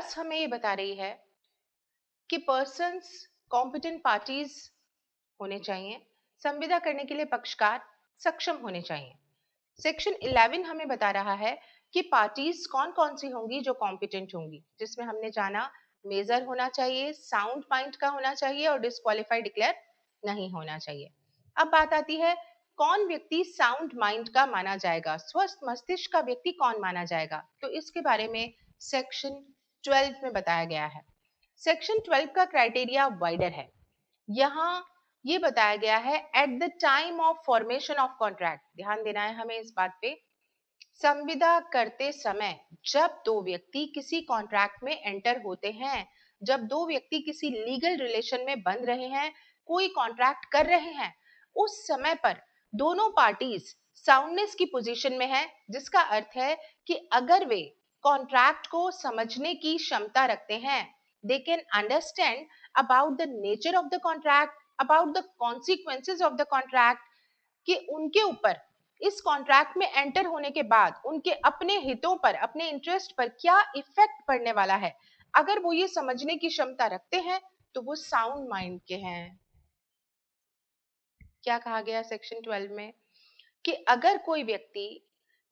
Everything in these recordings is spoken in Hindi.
10 हमें ये बता रही है कि पर्सन्स कॉम्पिटेंट पार्टीज होने चाहिए, संविदा करने के लिए पक्षकार सक्षम होने चाहिए। सेक्शन 11 हमें बता रहा है कि पार्टीज कौन कौन सी होंगी जो कॉम्पिटेंट होंगी, जिसमें हमने जाना मेजर होना चाहिए, साउंड माइंड का होना चाहिए और डिस्क्वालीफाई डिक्लेयर नहीं होना चाहिए। अब बात आती है कौन व्यक्ति साउंड माइंड का माना जाएगा, स्वस्थ मस्तिष्क का व्यक्ति कौन माना जाएगा। तो इसके बारे में सेक्शन 12 में बताया गया है। सेक्शन 12 का क्राइटेरिया वाइडर है। यहाँ ये बताया गया है at the time of formation of contract, ध्यान देना है हमें इस बात पे, संविदा करते समय जब दो व्यक्ति किसी कॉन्ट्रैक्ट में एंटर होते हैं, जब दो व्यक्ति किसी लीगल रिलेशन में बंध रहे हैं, कोई कॉन्ट्रैक्ट कर रहे हैं, उस समय पर दोनों पार्टीज साउंडनेस की पोजीशन में है, जिसका अर्थ है कि अगर वे कॉन्ट्रैक्ट को समझने की क्षमता रखते हैं, they can understand about the nature of the contract, about the consequences of the contract, कि उनके ऊपर इस कॉन्ट्रैक्ट में एंटर होने के बाद उनके अपने हितों पर, अपने इंटरेस्ट पर क्या इफेक्ट पड़ने वाला है। अगर वो ये समझने की क्षमता रखते हैं तो वो साउंड माइंड के हैं। क्या कहा गया सेक्शन 12 में कि अगर कोई व्यक्ति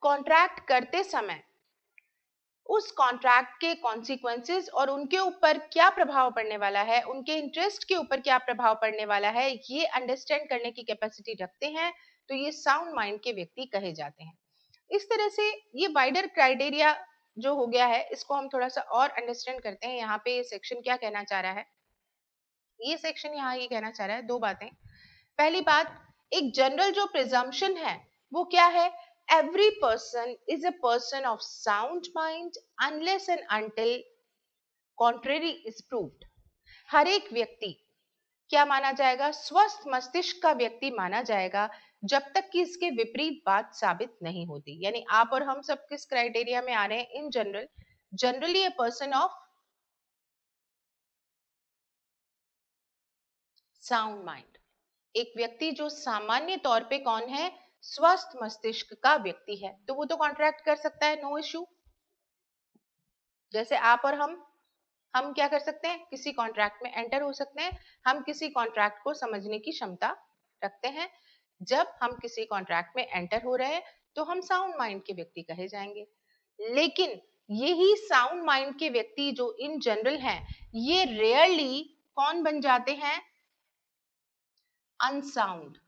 कॉन्ट्रैक्ट करते समय उस कॉन्ट्रैक्ट के कॉन्सिक्वेंसेस और उनके ऊपर क्या प्रभाव पड़ने वाला है, उनके इंटरेस्ट के ऊपर क्या प्रभाव पड़ने वाला है, ये अंडरस्टैंड करने की कैपेसिटी रखते हैं, तो ये साउंड माइंड के व्यक्ति कहे जाते हैं। इस तरह से ये वाइडर क्राइटेरिया जो हो गया है, इसको हम थोड़ा सा और अंडरस्टैंड करते हैं। यहाँ पे ये सेक्शन क्या कहना चाह रहा है, ये सेक्शन यहाँ ये कहना चाह रहा है दो बातें। पहली बात, एक जनरल जो प्रिजम्पशन है वो क्या है, every person is a person of sound mind unless and until contrary is proved। हर एक व्यक्ति क्या माना जाएगा, स्वस्थ मस्तिष्क का व्यक्ति माना जाएगा जब तक कि इसके विपरीत बात साबित नहीं होती। यानी आप और हम सब किस क्राइटेरिया में आ रहे हैं, in general, generally a person of sound mind, एक व्यक्ति जो सामान्य तौर पे कौन है, स्वस्थ मस्तिष्क का व्यक्ति है, तो वो तो कॉन्ट्रैक्ट कर सकता है, नो इश्यू। जैसे आप और हम क्या कर सकते हैं, किसी कॉन्ट्रैक्ट में एंटर हो सकते हैं, हम किसी कॉन्ट्रैक्ट को समझने की क्षमता रखते हैं। जब हम किसी कॉन्ट्रैक्ट में एंटर हो रहे हैं तो हम साउंड माइंड के व्यक्ति कहे जाएंगे। लेकिन यही साउंड माइंड के व्यक्ति जो इन जनरल हैं, ये रेयरली कौन बन जाते हैं, अनसाउंड।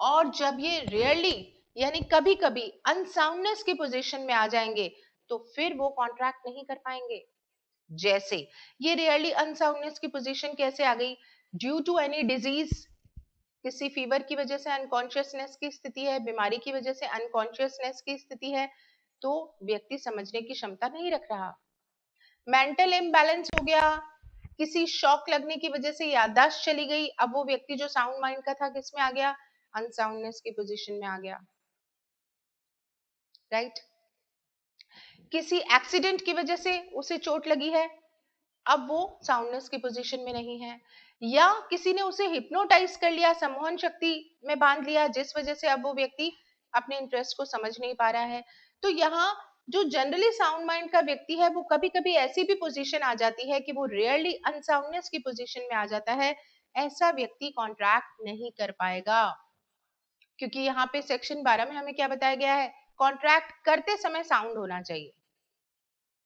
और जब ये रेयरली यानी कभी कभी अनसाउंडनेस की पोजीशन में आ जाएंगे तो फिर वो कॉन्ट्रैक्ट नहीं कर पाएंगे। जैसे ये रेयरली अनसाउंडनेस की पोजीशन कैसे आ गई, ड्यू टू एनी डिजीज, किसी फीवर की वजह से अनकॉन्शियसनेस की स्थिति है, बीमारी की वजह से अनकॉन्शियसनेस की स्थिति है, तो व्यक्ति समझने की क्षमता नहीं रख रहा। मेंटल इम्बैलेंस हो गया, किसी शॉक लगने की वजह से याददाश्त चली गई, अब वो व्यक्ति जो साउंड माइंड का था किस में आ गया, अनसाउंडनेस की पोजीशन में आ गया, राइट। किसी एक्सीडेंट की वजह से उसे चोट लगी है, अब वो साउंडनेस की पोजीशन में नहीं है। या किसी ने उसे हिप्नोटाइज कर लिया, सम्मोहन शक्ति में बांध लिया, जिस वजह से अब वो व्यक्ति अपने इंटरेस्ट को समझ नहीं पा रहा है। तो यहाँ जो जनरली साउंड माइंड का व्यक्ति है वो कभी कभी ऐसी भी पोजीशन आ जाती है कि वो रेयरली अनसाउंडनेस की पोजीशन में आ जाता है, ऐसा व्यक्ति कॉन्ट्रैक्ट नहीं कर पाएगा। क्योंकि यहाँ पे सेक्शन 12 में हमें क्या बताया गया है, कॉन्ट्रैक्ट करते समय साउंड होना चाहिए,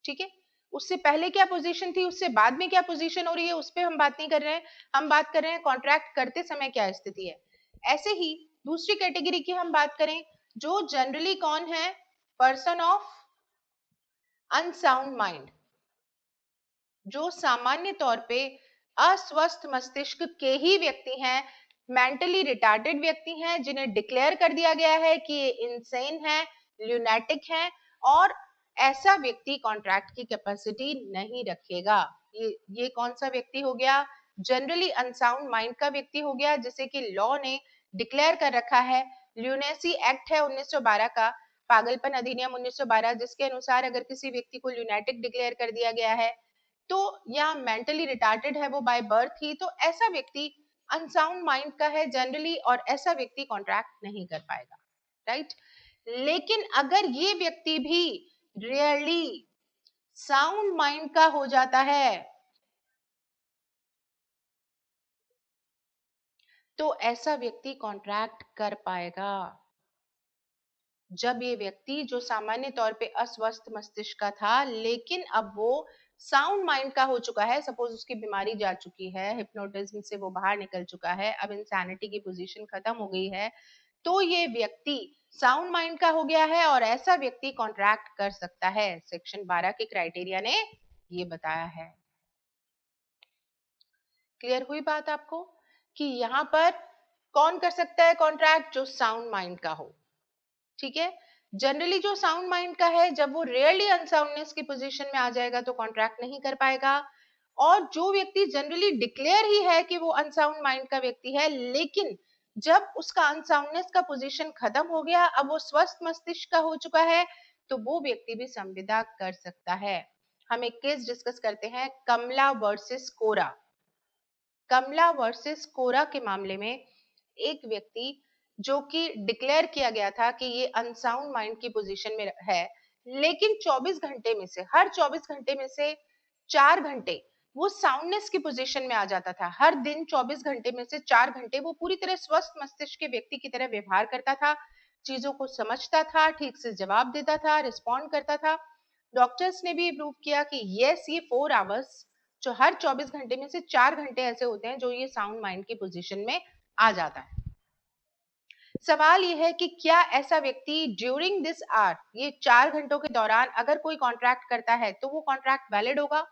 ठीक है। उससे पहले क्या पोजीशन थी, उससे बाद में क्या पोजीशन हो रही है, उस पर हम बात नहीं कर रहे हैं, हम बात कर रहे हैं कॉन्ट्रैक्ट करते समय क्या स्थिति है। ऐसे ही दूसरी कैटेगरी की हम बात करें, जो जनरली कौन है, पर्सन ऑफ अनसाउंड माइंड, जो सामान्य तौर पे अस्वस्थ मस्तिष्क के ही व्यक्ति हैं, मेंटली रिटार्डेड व्यक्ति हैं, जिन्हें डिक्लेयर कर दिया गया है कि ये इंसेन है, ल्यूनेटिक है, और ऐसा व्यक्ति कॉन्ट्रैक्ट की कैपेसिटी नहीं रखेगा। ये कौन सा व्यक्ति हो गया, जनरली अनसाउंड माइंड का व्यक्ति हो गया, जिसे कि लॉ ने डिक्लेयर कर रखा है। ल्यूनेसी एक्ट है 1912 का, पागलपन अधिनियम 1912, जिसके अनुसार अगर किसी व्यक्ति को ल्यूनेटिक डिक्लेयर कर दिया गया है तो या मेंटली रिटार्डेड है वो बाय बर्थ ही, तो ऐसा व्यक्ति अनसाउंड माइंड का है जनरली, और ऐसा व्यक्ति कॉन्ट्रैक्ट नहीं कर पाएगा, राइट। लेकिन अगर ये व्यक्ति भी रेयरली साउंड माइंड का हो जाता है, तो ऐसा व्यक्ति कॉन्ट्रैक्ट कर पाएगा। जब ये व्यक्ति जो सामान्य तौर पे अस्वस्थ मस्तिष्क का था, लेकिन अब वो साउंड माइंड का हो चुका है, सपोज उसकी बीमारी जा चुकी है, हिप्नोटिज्म से वो बाहर निकल चुका है, अब इंसैनिटी की पोजीशन खत्म हो गई है, तो ये व्यक्ति साउंड माइंड का हो गया है और ऐसा व्यक्ति कॉन्ट्रैक्ट कर सकता है। सेक्शन 12 के क्राइटेरिया ने ये बताया है। क्लियर हुई बात आपको कि यहाँ पर कौन कर सकता है कॉन्ट्रैक्ट? जो साउंड माइंड का हो। ठीक है, जनरली जो साउंड माइंड का है, जब वो रेयरली अनसाउंडनेस की पोजीशन में आ जाएगा तो कॉन्ट्रैक्ट नहीं कर पाएगा। और जो व्यक्ति जनरली डिक्लेयर ही है कि वो अनसाउंड माइंड का व्यक्ति है, लेकिन जब उसका अनसाउंडनेस का पोजीशन खत्म हो गया, अब वो स्वस्थ मस्तिष्क का हो चुका है, तो वो व्यक्ति भी संविदा कर सकता है। हम एक केस डिस्कस करते हैं, कमला वर्सेस कोरा। कमला वर्सेस कोरा के मामले में एक व्यक्ति जो कि डिक्लेयर किया गया था कि ये अनसाउंड माइंड की पोजीशन में है, लेकिन 24 घंटे में से, हर 24 घंटे में से 4 घंटे वो साउंडनेस की पोजीशन में आ जाता था। हर दिन 24 घंटे में से 4 घंटे वो पूरी तरह स्वस्थ मस्तिष्क के व्यक्ति की तरह व्यवहार करता था, चीजों को समझता था, ठीक से जवाब देता था, रिस्पॉन्ड करता था। डॉक्टर्स ने भी प्रूव किया कि यस, ये 4 आवर्स, जो हर 24 घंटे में से 4 घंटे ऐसे होते हैं जो ये साउंड माइंड की पोजीशन में आ जाता है। सवाल ये है कि क्या ऐसा व्यक्ति ड्यूरिंग दिस आवर, ये 4 घंटों के दौरान अगर कोई कॉन्ट्रैक्ट करता है तो वो कॉन्ट्रैक्ट वैलिड होगा?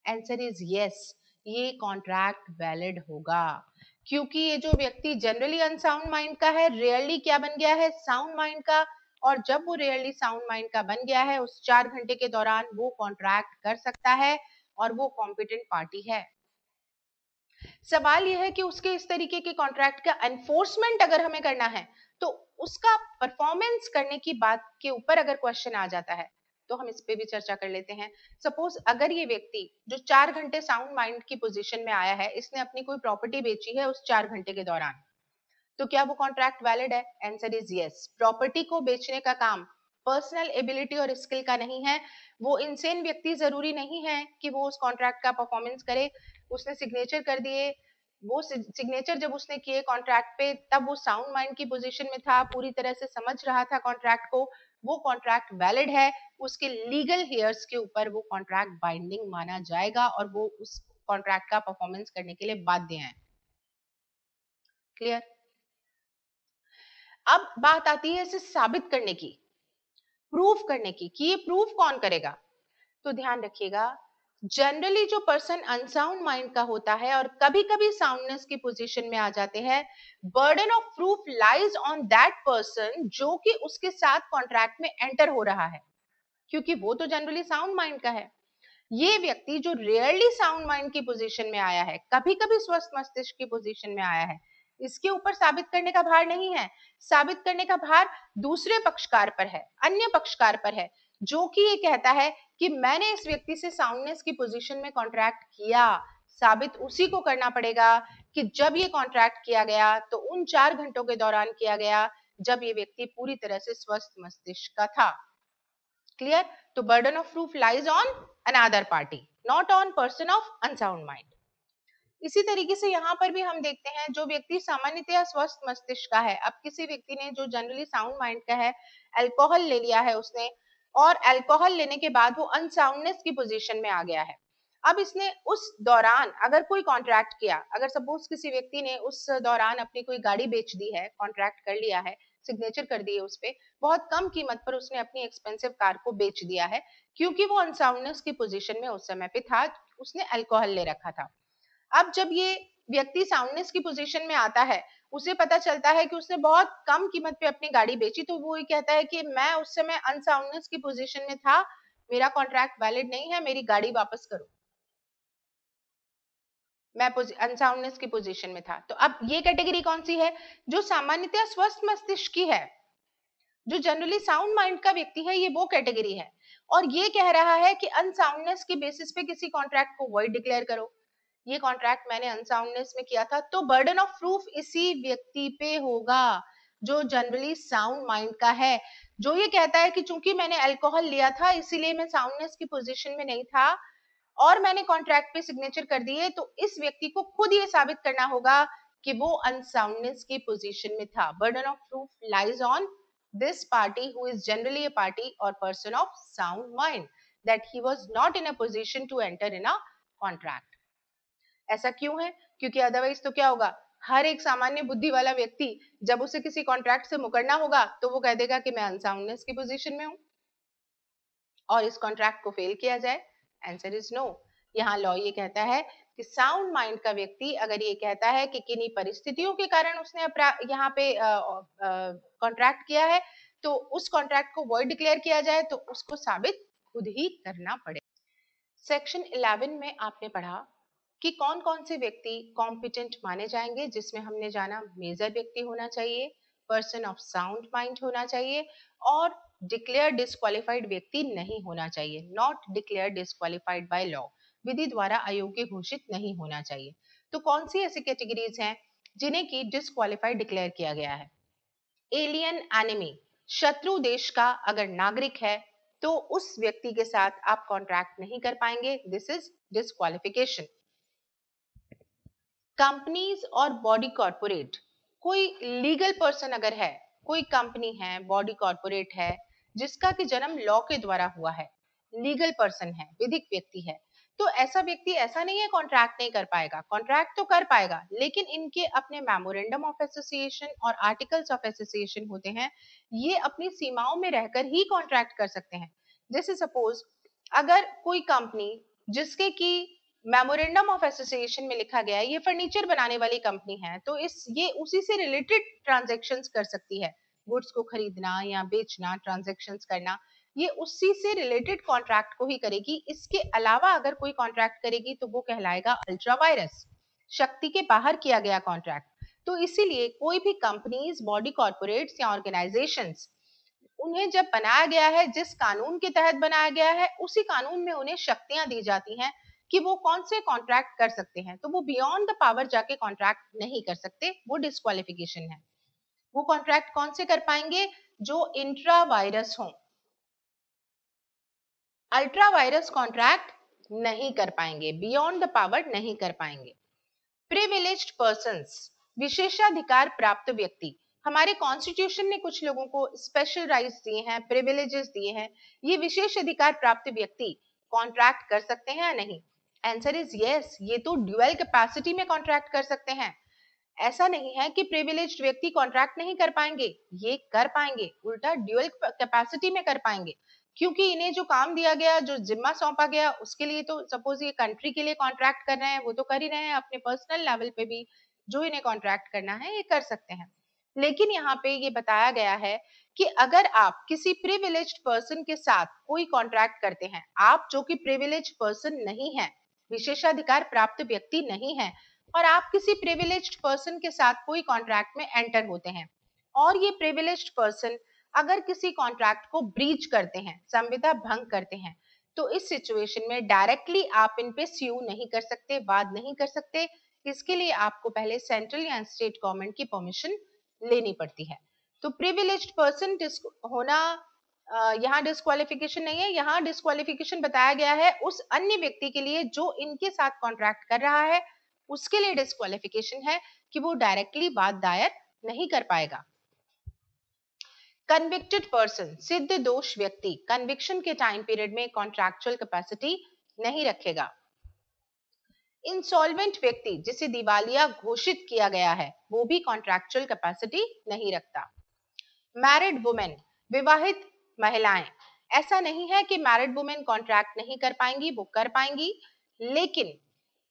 आंसर इज यस, ये कॉन्ट्रैक्ट वैलिड होगा, क्योंकि ये जो व्यक्ति जनरली अनसाउंड माइंड का है, रेयरली क्या बन गया है? साउंड माइंड का। और जब वो रेयरली साउंड माइंड का बन गया है, उस 4 घंटे के दौरान वो कॉन्ट्रैक्ट कर सकता है और वो कॉम्पिटेंट पार्टी है। सवाल यह है कि उसके इस तरीके के कॉन्ट्रैक्ट का एनफोर्समेंट अगर हमें करना है, तो उसका परफॉर्मेंस करने की बात के ऊपर अगर क्वेश्चन आ जाता है, तो हम इस पे भी चर्चा कर लेते हैं। सपोज अगर ये व्यक्ति जो 4 घंटे साउंड माइंड की पोजीशन में आया है, इसने अपनी कोई प्रॉपर्टी बेची है उस 4 घंटे के दौरान, तो क्या वो कॉन्ट्रैक्ट वैलिड है? Answer is yes. प्रॉपर्टी को बेचने का काम पर्सनल एबिलिटी और स्किल का नहीं है। वो इंसेन व्यक्ति जरूरी नहीं है कि वो उस कॉन्ट्रैक्ट का परफॉर्मेंस करे। उसने सिग्नेचर कर दिए, वो सिग्नेचर जब उसने किए कॉन्ट्रैक्ट पे, तब वो साउंड माइंड की पोजीशन में था, पूरी तरह से समझ रहा था कॉन्ट्रैक्ट को, वो कॉन्ट्रैक्ट वैलिड है। उसके लीगल हेयर्स के ऊपर वो कॉन्ट्रैक्ट बाइंडिंग माना जाएगा और वो उस कॉन्ट्रैक्ट का परफॉर्मेंस करने के लिए बाध्य है। क्लियर? अब बात आती है इसे साबित करने की, प्रूफ करने की, कि ये प्रूफ कौन करेगा? तो ध्यान रखिएगा, जनरली जो पर्सन अनसाउंड माइंड का होता है और कभी कभी साउंडनेस की पोजीशन में आ जाते हैं, burden of proof lies on that person जो कि उसके साथ कॉन्ट्रैक्ट में एंटर हो रहा है, क्योंकि वो तो जनरली साउंड माइंड का है। ये व्यक्ति जो रेयरली साउंड माइंड की पोजीशन में आया है, कभी कभी स्वस्थ मस्तिष्क की पोजीशन में आया है, इसके ऊपर साबित करने का भार नहीं है। साबित करने का भार दूसरे पक्षकार पर है, अन्य पक्षकार पर है, जो कि ये कहता है कि मैंने इस व्यक्ति से साउंडनेस की पोजीशन में कॉन्ट्रैक्ट किया। साबित उसी को करना पड़ेगा कि जब ये कॉन्ट्रैक्ट किया गया तो उन 4 घंटों के दौरान किया गया जब ये व्यक्ति पूरी तरह से स्वस्थ मस्तिष्क का था। क्लियर? तो burden of proof lies on another party, not on person of unsound mind. इसी तरीके से यहाँ पर भी हम देखते हैं, जो व्यक्ति सामान्यतया स्वस्थ मस्तिष्क का है, अब किसी व्यक्ति ने जो जनरली साउंड माइंड का है, अल्कोहल ले लिया है उसने, और अल्कोहल लेने के बाद वो अनसाउंडनेस की पोजीशन में आ गया है। अब इसने उस दौरान अगर कोई कॉन्ट्रैक्ट किया, अगर सपोज किसी व्यक्ति ने उस दौरान अपनी कोई गाड़ी बेच दी है, कॉन्ट्रैक्ट कर लिया है, सिग्नेचर कर दिए उस पे, बहुत कम कीमत पर उसने अपनी एक्सपेंसिव कार को बेच दिया है, क्योंकि वो अनसाउंडनेस की पोजीशन में उस समय पे था, उसने अल्कोहल ले रखा था। अब जब ये व्यक्ति साउंडनेस की पोजीशन में आता है, उसे पता चलता है कि उसने बहुत कम कीमत पे अपनी गाड़ी बेची, तो वो ये कहता है कि मैं उस समय अनसाउंडनेस की पोजीशन में था, मेरा कॉन्ट्रैक्ट वैलिड नहीं है, मेरी गाड़ी वापस करो, मैं अनसाउंडनेस की पोजीशन में था। तो अब ये कैटेगरी कौन सी है? जो सामान्यतः स्वस्थ मस्तिष्क की है, जो जनरली साउंड माइंड का व्यक्ति है, ये वो कैटेगरी है। और ये कह रहा है कि अनसाउंडनेस के बेसिस पे किसी कॉन्ट्रैक्ट को वॉइड डिक्लेयर करो। ये कॉन्ट्रैक्ट मैंने अनसाउंडनेस में किया था, तो बर्डन ऑफ प्रूफ इसी व्यक्ति पे होगा जो जनरली साउंड माइंड का है। जो ये कहता है कि चूंकि मैंने अल्कोहल लिया था इसीलिए मैं साउंडनेस की पोजीशन में नहीं था और मैंने कॉन्ट्रैक्ट पे सिग्नेचर कर दिए, तो इस व्यक्ति को खुद ये साबित करना होगा कि वो अनसाउंडनेस की पोजीशन में था. Burden of proof lies on this party who is generally a party or person of sound mind that he was not in a position to enter in a contract. ऐसा क्यों है? क्योंकि अदरवाइज तो क्या होगा, हर एक सामान्य बुद्धि वाला व्यक्ति जब उसे किसी कॉन्ट्रैक्ट से मुकरना होगा तो वो कह देगा कि मैं अनसाउंडनेस की पोजीशन में हूं और इस कॉन्ट्रैक्ट को फेल किया जाए. Answer is no. यहाँ लॉ ये कहता है कि साउंड माइंड का व्यक्ति अगर ये कहता है कि किन्हीं परिस्थितियों के कारण उसने यहाँ पे कॉन्ट्रैक्ट किया है तो उस कॉन्ट्रैक्ट को वॉइड डिक्लेयर किया जाए तो उसको साबित खुद ही करना पड़े. सेक्शन 11 में आपने पढ़ा कि कौन कौन से व्यक्ति कॉम्पिटेंट माने जाएंगे, जिसमें हमने जाना मेजर व्यक्ति होना चाहिए, पर्सन ऑफ साउंड माइंड होना चाहिए और डिक्लेयर डिस्क्वालिफाइड व्यक्ति नहीं होना चाहिए. Not declare disqualified by law, विधि द्वारा अयोग्य घोषित नहीं होना चाहिए. तो कौन सी ऐसी कैटेगरीज हैं जिन्हें की डिस्क्वालिफाइड डिक्लेयर किया गया है? एलियन एनिमी, शत्रु देश का अगर नागरिक है तो उस व्यक्ति के साथ आप कॉन्ट्रैक्ट नहीं कर पाएंगे. This is disqualification. कंपनीज और बॉडी कॉर्पोरेट, कोई लीगल पर्सन अगर है, कोई कंपनी है, बॉडी कॉर्पोरेट है जिसका कि जन्म लॉ के द्वारा हुआ है, लीगल पर्सन है, विधिक व्यक्ति है, तो ऐसा व्यक्ति ऐसा नहीं है कॉन्ट्रैक्ट नहीं कर पाएगा, कॉन्ट्रैक्ट तो कर पाएगा लेकिन इनके अपने मेमोरेंडम ऑफ एसोसिएशन और आर्टिकल्स ऑफ एसोसिएशन होते हैं, ये अपनी सीमाओं में रहकर ही कॉन्ट्रैक्ट कर सकते हैं. जैसे सपोज अगर कोई कंपनी जिसके की मेमोरेंडम ऑफ एसोसिएशन में लिखा गया है ये फर्नीचर बनाने वाली कंपनी है तो ये उसी से रिलेटेड ट्रांजैक्शंस कर सकती है, गुड्स को खरीदना या बेचना, ट्रांजैक्शंस करना, ये उसी से रिलेटेड कॉन्ट्रैक्ट को ही करेगी. इसके अलावा अगर कोई कॉन्ट्रैक्ट करेगी तो वो कहलाएगा अल्ट्रा वायरस, शक्ति के बाहर किया गया कॉन्ट्रैक्ट. तो इसीलिए कोई भी कंपनीज, बॉडी कॉर्पोरेट्स या ऑर्गेनाइजेशंस, उन्हें जब बनाया गया है, जिस कानून के तहत बनाया गया है उसी कानून में उन्हें शक्तियां दी जाती हैं कि वो कौन से कॉन्ट्रैक्ट कर सकते हैं. तो वो बियॉन्ड द पावर जाके कॉन्ट्रैक्ट नहीं कर सकते, वो डिस्क्वालिफिकेशन है. वो कॉन्ट्रैक्ट कौन से कर पाएंगे? जो इंट्रा वायरस हो. अल्ट्रा वायरस कॉन्ट्रैक्ट नहीं कर पाएंगे, बियॉन्ड द पावर नहीं कर पाएंगे. प्रिविलेज्ड पर्संस, विशेषाधिकार प्राप्त व्यक्ति, हमारे कॉन्स्टिट्यूशन ने कुछ लोगों को स्पेशल राइट्स दिए हैं, प्रिविलेजेस दिए हैं, ये विशेष अधिकार प्राप्त व्यक्ति कॉन्ट्रैक्ट कर सकते हैं या नहीं? Answer is yes. ये तो ड्यूअल कैपेसिटी में कॉन्ट्रैक्ट कर सकते हैं. ऐसा नहीं है कि प्रिविलेज्ड व्यक्ति कॉन्ट्रैक्ट नहीं कर पाएंगे, ये कर पाएंगे, उल्टा ड्यूअल कैपेसिटी में कर पाएंगे, क्योंकि इन्हें जो काम दिया गया, जो जिम्मा सौंपा गया, उसके लिए तो सपोज ये कंट्री के लिए कॉन्ट्रैक्ट कर रहे हैं, वो तो कर ही रहे हैं, अपने पर्सनल लेवल पे भी जो इन्हें कॉन्ट्रैक्ट करना है ये कर सकते हैं. लेकिन यहाँ पे ये बताया गया है कि अगर आप किसी प्रिविलेज्ड पर्सन के साथ कोई कॉन्ट्रैक्ट करते हैं, आप जो कि प्रिविलेज्ड पर्सन नहीं है, विशेषाधिकार प्राप्त व्यक्ति नहीं है, और आप किसी प्रिविलेज्ड पर्सन के साथ कोई कॉन्ट्रैक्ट में एंटर होते हैं और ये प्रिविलेज्ड पर्सन अगर किसी कॉन्ट्रैक्ट को ब्रीच करते हैं, संविदा भंग करते हैं, तो इस सिचुएशन में डायरेक्टली आप इन पे स्यू नहीं कर सकते, वाद नहीं कर सकते. इसके लिए आपको पहले सेंट्रल या स्टेट गवर्नमेंट की परमिशन लेनी पड़ती है. तो प्रिविलेज्ड पर्सन होना यहाँ डिस्क्वालिफिकेशन नहीं है. यहाँ डिस्क्वालिफिकेशन बताया गया है उस अन्य व्यक्ति के लिए जो इनके साथ कॉन्ट्रैक्ट कर रहा है, उसके लिए डिस्क्वालिफिकेशन है कि वो डायरेक्टली वाद दायर नहीं कर पाएगा. कन्विक्टेड पर्सन, सिद्ध दोष व्यक्ति, कन्विक्शन के टाइम पीरियड में कॉन्ट्रैक्चुअल कैपेसिटी नहीं रखेगा. इंसॉल्वेंट व्यक्ति, जिसे दिवालिया घोषित किया गया है, वो भी कॉन्ट्रैक्चुअल कैपेसिटी नहीं रखता. मैरिड वुमेन, विवाहित महिलाएं, ऐसा नहीं है कि मैरिड वुमेन कॉन्ट्रैक्ट नहीं कर पाएंगी, वो कर पाएंगी, लेकिन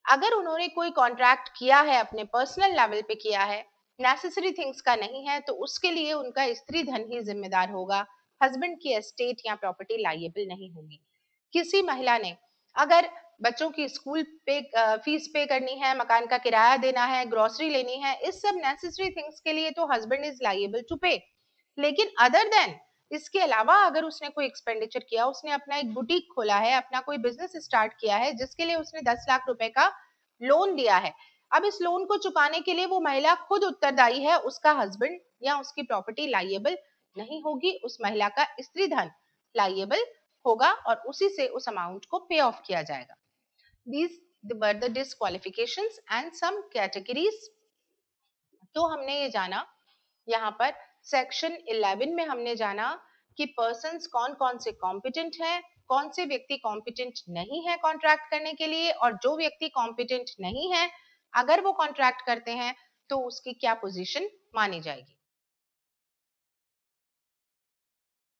अगर उन्होंने कोई कॉन्ट्रैक्ट किया है, अपने पर्सनल लेवल पे किया है, नेसेसरी थिंग्स का नहीं है, तो उसके लिए उनका स्त्री धन ही जिम्मेदार होगा, हस्बैंड की एस्टेट या प्रॉपर्टी लायबल नहीं होगी. किसी महिला ने अगर बच्चों की स्कूल पे फीस पे करनी है, मकान का किराया देना है, ग्रोसरी लेनी है, इस सब नेसेसरी थिंग्स के लिए तो हस्बैंड इज लायबल टू पे. लेकिन अदर देन इसके अलावा अगर उसने कोई एक्सपेंडिचर किया, उसने अपना एक बुटीक खोला है, अपना कोई बिजनेस स्टार्ट किया है जिसके लिए उसने 10 लाख रुपए का लोन दिया है, अब इस लोन को चुकाने के लिए वो महिला खुद उत्तरदायी है, उसका हस्बैंड या उसकी प्रॉपर्टी लायबल नहीं होगी उस महिला का स्त्री धन लाइएबल होगा और उसी से उस अमाउंट को पे ऑफ किया जाएगा। These were the disqualifications and some categories। तो हमने ये जाना यहाँ पर सेक्शन 11 में हमने जाना कि पर्सन्स कौन कौन से कॉम्पिटेंट हैं, कौन से व्यक्ति कॉम्पिटेंट नहीं है कॉन्ट्रैक्ट करने के लिए, और जो व्यक्ति कॉम्पिटेंट नहीं है अगर वो कॉन्ट्रैक्ट करते हैं तो उसकी क्या पोजीशन मानी जाएगी।